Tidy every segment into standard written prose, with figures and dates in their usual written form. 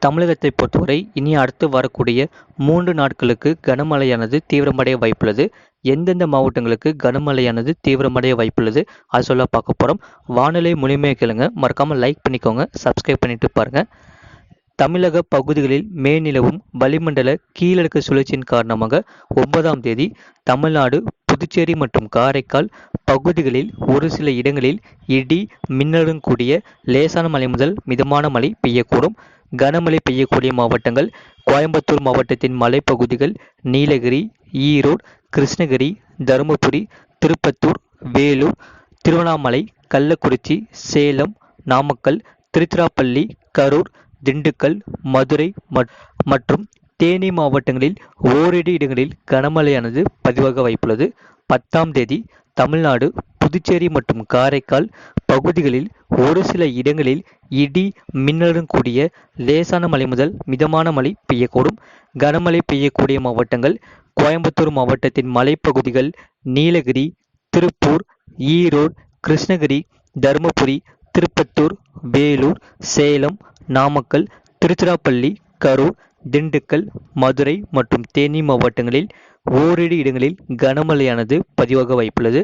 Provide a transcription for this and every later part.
தமிழகத்தை பொறுத்தவரை இனி அடுத்து வரக்கூடிய 3 நாட்களுக்கு கனமழையானது தீவிரமடைய வாய்ப்புள்ளது. எந்தெந்த மாவட்டங்களுக்கு கனமழையானது தீவிரமடைய வாய்ப்புள்ளது அது சொல்ல பார்க்க போகிறோம். வானிலை முழுமையாக கேளுங்க. மறக்காமல் லைக் பண்ணிக்கோங்க, சப்ஸ்கிரைப் பண்ணிட்டு பாருங்க. தமிழக பகுதிகளில் மேல்நிலவும் வளிமண்டல கீழடுக்கு சுழற்சியின் காரணமாக 9ஆம் தேதி தமிழ்நாடு, புதுச்சேரி மற்றும் காரைக்கால் பகுதிகளில் ஒரு சில இடங்களில் இடி மின்னலுடன் கூடிய லேசான மழை முதல் மிதமான மழை பெய்யக்கூடும். கனமழை பெய்யக்கூடிய மாவட்டங்கள்: கோயம்புத்தூர் மாவட்டத்தின் மலைப்பகுதிகள், நீலகிரி, ஈரோடு, கிருஷ்ணகிரி, தருமபுரி, திருப்பத்தூர், வேலூர், திருவண்ணாமலை, கள்ளக்குறிச்சி, சேலம், நாமக்கல், திருச்சிராப்பள்ளி, கரூர், திண்டுக்கல், மதுரை மற்றும் தேனி மாவட்டங்களில் ஓரிரு இடங்களில் கனமழையானது பதிவாக வாய்ப்புள்ளது. 10ஆம் தேதி தமிழ்நாடு, புதுச்சேரி மற்றும் காரைக்கால் பகுதிகளில் ஒரு சில இடங்களில் இடி மின்னலுடன் கூடிய லேசான மழை முதல் மிதமான மழை பெய்யக்கூடும். கனமழை பெய்யக்கூடிய மாவட்டங்கள்: கோயம்புத்தூர் மாவட்டத்தின் மலைப்பகுதிகள், நீலகிரி, திருப்பூர், ஈரோடு, கிருஷ்ணகிரி, தருமபுரி, திருப்பத்தூர், வேலூர், சேலம், நாமக்கல், திருச்சிராப்பள்ளி, கரூர், திண்டுக்கல், மதுரை மற்றும் தேனி மாவட்டங்களில் ஓரிரு இடங்களில் கனமழையானது பதிவாக வாய்ப்புள்ளது.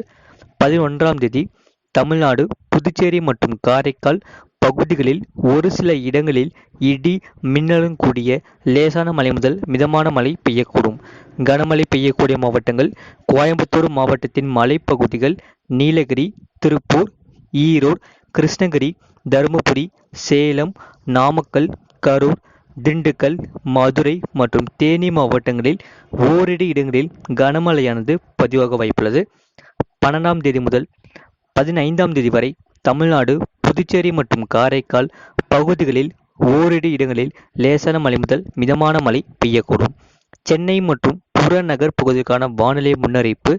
11ஆம் தேதி தமிழ்நாடு, புதுச்சேரி மற்றும் காரைக்கால் பகுதிகளில் ஒரு சில இடங்களில் இடி மின்னலுடன் கூடிய லேசான மழை முதல் மிதமான மழை பெய்யக்கூடும். கனமழை பெய்யக்கூடிய மாவட்டங்கள்: கோயம்புத்தூர் மாவட்டத்தின் மலைப்பகுதிகள், நீலகிரி, திருப்பூர், ஈரோடு, கிருஷ்ணகிரி, தருமபுரி, சேலம், நாமக்கல், கரூர், திண்டுக்கல், மதுரை மற்றும் தேனி மாவட்டங்களில் ஓரிரு இடங்களில் கனமழையானது பதிவாக வாய்ப்புள்ளது. 12ஆம் தேதி முதல் 15ஆம் தேதி வரை தமிழ்நாடு, புதுச்சேரி மற்றும் காரைக்கால் பகுதிகளில் ஓரிரு இடங்களில் லேசான மழை முதல் மிதமான மழை பெய்யக்கூடும். சென்னை மற்றும் புறநகர் பகுதிக்கான வானிலை முன்னறிவிப்பு: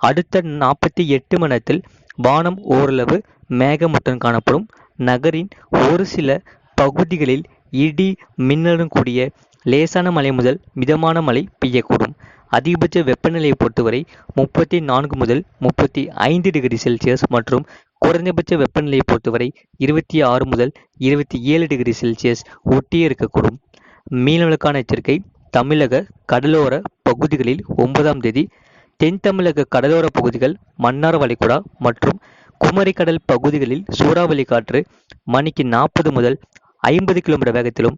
அடுத்த 48 மணி நேரத்தில் வானம் ஓரளவு மேகமூட்டத்துடன் காணப்படும். நகரின் ஒரு சில பகுதிகளில் இடி மின்னலுடன் கூடிய லேசான மழை முதல் மிதமான மழை பெய்யக்கூடும். அதிகபட்ச வெப்பநிலையை பொறுத்தவரை 34 முதல் 35 டிகிரி செல்சியஸ் மற்றும் குறைந்தபட்ச வெப்பநிலையை பொறுத்தவரை 26 முதல் 27 டிகிரி செல்சியஸ் ஒட்டியே இருக்கக்கூடும். மீனவர்களுக்கான எச்சரிக்கை: தமிழக கடலோர பகுதிகளில் 9ஆம் தேதி தென் தமிழக கடலோர பகுதிகள், மன்னார் வளைகுடா மற்றும் குமரிக்கடல் பகுதிகளில் சூறாவளி காற்று மணிக்கு 40 முதல் 50 கிலோமீட்டர் வேகத்திலும்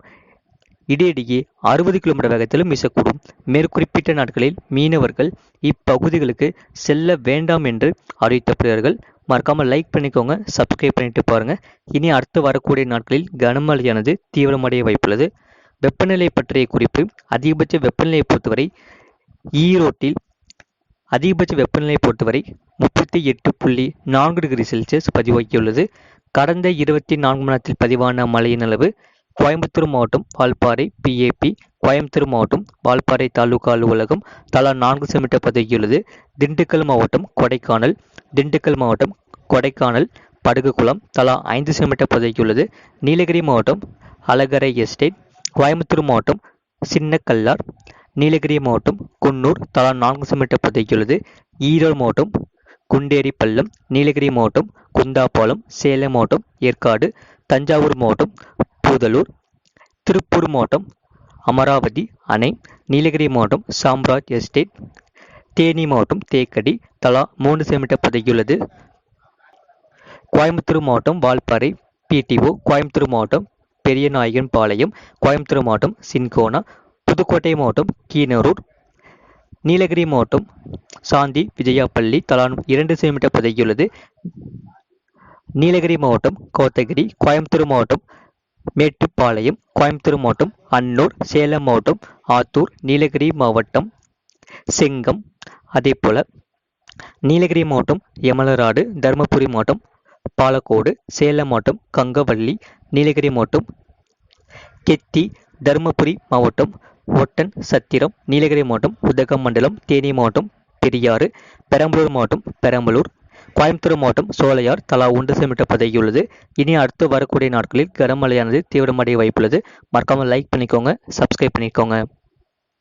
இடையிடையே 60 கிலோமீட்டர் வேகத்திலும் வீசக்கூடும். மேற்குறிப்பிட்ட நாட்களில் மீனவர்கள் இப்பகுதிகளுக்கு செல்ல வேண்டாம் என்று அறிவிக்கப்படுகிறார்கள். மறக்காமல் லைக் பண்ணிக்கோங்க, சப்ஸ்கிரைப் பண்ணிட்டு பாருங்க. இனி அடுத்து வரக்கூடிய நாட்களில் கனமழையானது தீவிரமடைய வாய்ப்புள்ளது. வெப்பநிலை பற்றிய குறிப்பு: அதிகபட்ச வெப்பநிலையை பொறுத்தவரை ஈரோட்டில் அதிகபட்ச வெப்பநிலையை பொறுத்தவரை 38.4 டிகிரி செல்சியஸ் பதிவாகியுள்ளது. கடந்த 24 மணி நேரத்தில் பதிவான மழையின் அளவு: கோயம்புத்தூர் மாவட்டம் வால்பாறை PAP, கோயம்புத்தூர் மாவட்டம் வால்பாறை தாலுகா அலுவலகம் தலா 4 சென்டிமீட்டர் பதிவாகியுள்ளது. திண்டுக்கல் மாவட்டம் கொடைக்கானல் படுகுகுளம் தலா 5 சென்டிமீட்டர் பதிவாகியுள்ளது. நீலகிரி மாவட்டம் அழகரை எஸ்டேட், கோயம்புத்தூர் மாவட்டம் சின்னக்கல்லார், நீலகிரி மாவட்டம் குன்னூர் தலா 4 சென்டிமீட்டர் பதிவாகியுள்ளது. ஈரோடு மாவட்டம் குண்டேரி பள்ளம், நீலகிரி மாவட்டம் குந்தாபாலம், சேலம் மாவட்டம் ஏற்காடு, தஞ்சாவூர் மாவட்டம் பூதலூர், திருப்பூர் மாவட்டம் அமராவதி அணை, நீலகிரி மாவட்டம் சாம்ராஜ் எஸ்டேட், தேனி மாவட்டம் தேக்கடி தலா 3 சென்டிமீட்டர் பதிவாகியுள்ளது. கோயம்புத்தூர் மாவட்டம் வால்பாறை PTO, கோயம்புத்தூர் மாவட்டம் பெரியநாயகன் பாளையம், கோயம்புத்தூர் மாவட்டம் சின்கோனா, புதுக்கோட்டை மாவட்டம் கீனரூர், நீலகிரி மாவட்டம் சாந்தி விஜயாப்பள்ளி தலா 2 சென்டிமீட்டர் பதிவாகியுள்ளது. நீலகிரி மாவட்டம் கோத்தகிரி, கோயம்புத்தூர் மாவட்டம் மேட்டுப்பாளையம், கோயம்புத்தூர் மாவட்டம் அன்னூர், சேலம் மாவட்டம் ஆத்தூர், நீலகிரி மாவட்டம் செங்கம், அதேபோல நீலகிரி மாவட்டம் எமலராடு, தருமபுரி மாவட்டம் பாலக்கோடு, சேலம் மாவட்டம் கங்கவள்ளி, நீலகிரி மாவட்டம் கெத்தி, தருமபுரி மாவட்டம் ஒட்டன் சத்திரம், நீலகிரி மாவட்டம் உதகமண்டலம், தேனி மாவட்டம் பெரியாறு, பெரம்பலூர் மாவட்டம் பெரம்பலூர், கோயம்புத்தூர் மாவட்டம் சோலையார் தலா 1 சென்டிமீட்டர் பதிவாகியுள்ளது. இனி அடுத்து வரக்கூடிய நாட்களில் கனமழையானது தீவிரமடைய வாய்ப்புள்ளது. மறக்காமல் லைக் பண்ணிக்கோங்க, சப்ஸ்கிரைப் பண்ணிக்கோங்க.